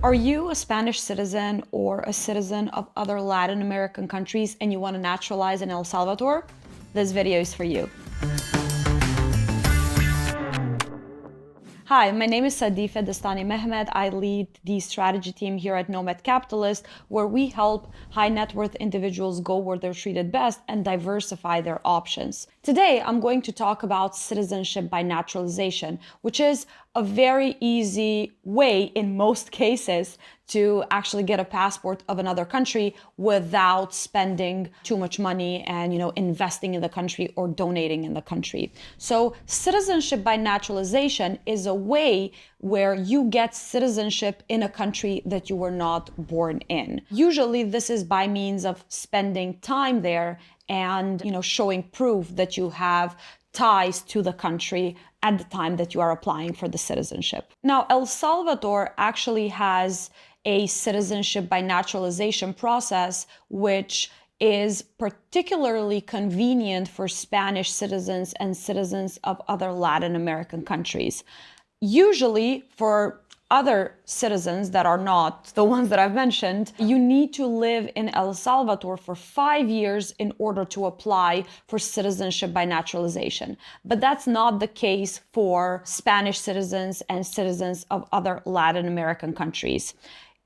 Are you a Spanish citizen or a citizen of other Latin American countries and you want to naturalize in El Salvador? This video is for you. Hi, my name is Sadife Mehmet. I lead the strategy team here at Nomad Capitalist, where we help high net worth individuals go where they're treated best and diversify their options. Today, I'm going to talk about citizenship by naturalization, which is a very easy way in most cases to actually get a passport of another country without spending too much money and investing in the country or donating in the country. So citizenship by naturalization is a way where you get citizenship in a country that you were not born in. Usually this is by means of spending time there and showing proof that you have ties to the country at the time that you are applying for the citizenship. Now, El Salvador actually has a citizenship by naturalization process, which is particularly convenient for Spanish citizens and citizens of other Latin American countries. Usually, for other citizens that are not the ones that I've mentioned, you need to live in El Salvador for 5 years in order to apply for citizenship by naturalization. But that's not the case for Spanish citizens and citizens of other Latin American countries.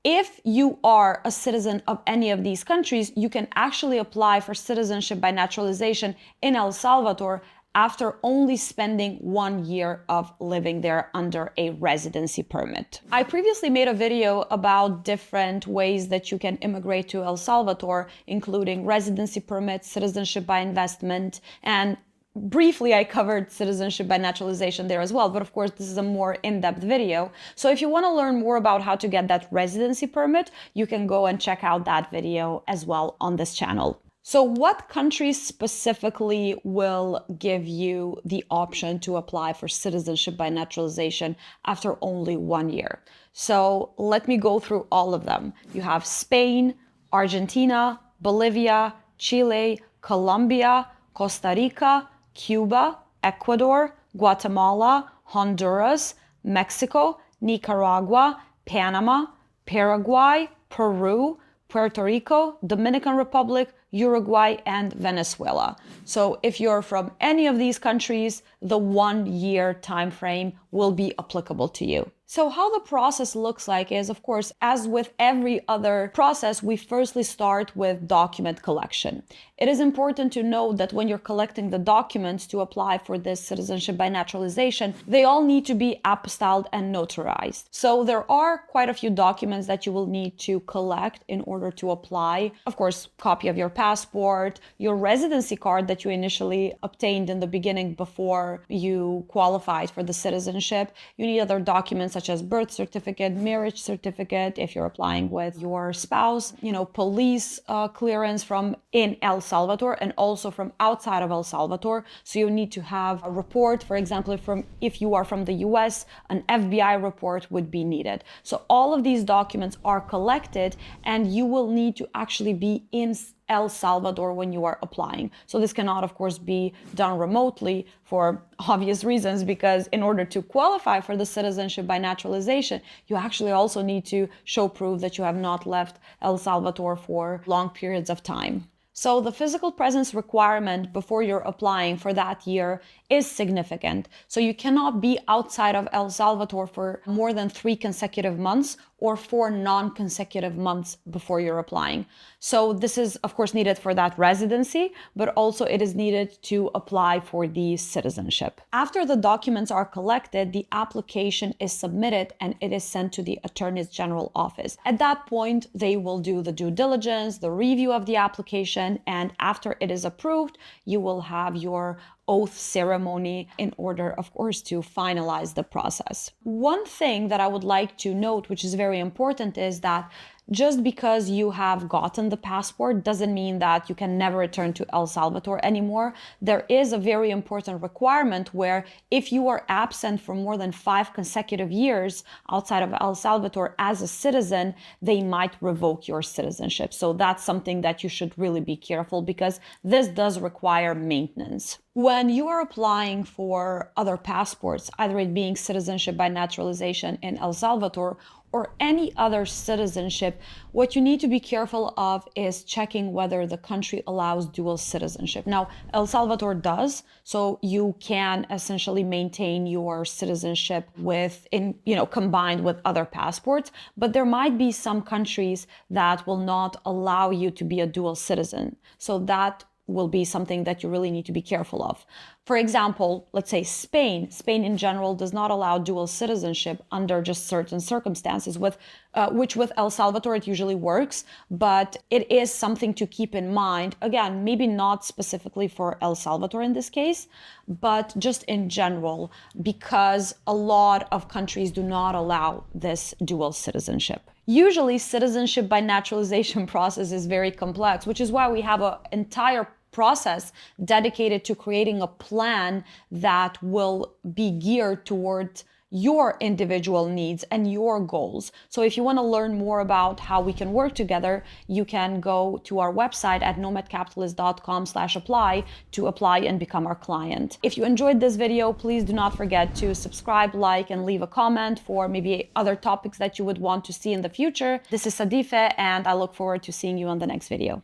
If you are a citizen of any of these countries, you can actually apply for citizenship by naturalization in El Salvador after only spending 1 year of living there under a residency permit. I previously made a video about different ways that you can immigrate to El Salvador, including residency permits, citizenship by investment, and briefly, I covered citizenship by naturalization there as well, but of course, this is a more in-depth video. So if you want to learn more about how to get that residency permit, you can go and check out that video as well on this channel. So what countries specifically will give you the option to apply for citizenship by naturalization after only 1 year? So let me go through all of them. You have Spain, Argentina, Bolivia, Chile, Colombia, Costa Rica, Cuba, Ecuador, Guatemala, Honduras, Mexico, Nicaragua, Panama, Paraguay, Peru, Puerto Rico, Dominican Republic, Uruguay, and Venezuela. So if you're from any of these countries, the 1 year time frame will be applicable to you. So how the process looks like is, of course, as with every other process, we firstly start with document collection. It is important to note that when you're collecting the documents to apply for this citizenship by naturalization, they all need to be apostilled and notarized. So there are quite a few documents that you will need to collect in order to apply. Of course, copy of your passport, your residency card that you initially obtained in the beginning before you qualified for the citizenship. You need other documents such as birth certificate, marriage certificate, if you're applying with your spouse, police clearance from in El Salvador and also from outside of El Salvador. So you need to have a report, for example, if you are from the US, an FBI report would be needed. So all of these documents are collected and you will need to actually be in El Salvador when you are applying. So this cannot, of course, be done remotely for obvious reasons, because in order to qualify for the citizenship by naturalization, you actually also need to show proof that you have not left El Salvador for long periods of time. So the physical presence requirement before you're applying for that year is significant. So you cannot be outside of El Salvador for more than 3 consecutive months or 4 non-consecutive months before you're applying. So this is, of course, needed for that residency, but also it is needed to apply for the citizenship. After the documents are collected, the application is submitted and it is sent to the Attorney General office. At that point, they will do the due diligence, the review of the application, and after it is approved, you will have your oath ceremony in order, of course, to finalize the process. One thing that I would like to note, which is very important, is that just because you have gotten the passport doesn't mean that you can never return to El Salvador anymore. There is a very important requirement where if you are absent for more than 5 consecutive years outside of El Salvador as a citizen, they might revoke your citizenship. So that's something that you should really be careful, because this does require maintenance. When you are applying for other passports, either it being citizenship by naturalization in El Salvador or any other citizenship, what you need to be careful of is checking whether the country allows dual citizenship. Now, El Salvador does, so you can essentially maintain your citizenship combined with other passports, but there might be some countries that will not allow you to be a dual citizen. So that will be something that you really need to be careful of. For example, let's say Spain. Spain in general does not allow dual citizenship under just certain circumstances, which with El Salvador it usually works, but it is something to keep in mind. Again, maybe not specifically for El Salvador in this case, but just in general, because a lot of countries do not allow this dual citizenship. Usually citizenship by naturalization process is very complex, which is why we have an entire process dedicated to creating a plan that will be geared towards your individual needs and your goals. So if you want to learn more about how we can work together, you can go to our website at nomadcapitalist.com/apply to apply and become our client. If you enjoyed this video, please do not forget to subscribe, like, and leave a comment for maybe other topics that you would want to see in the future. This is Sadife, and I look forward to seeing you on the next video.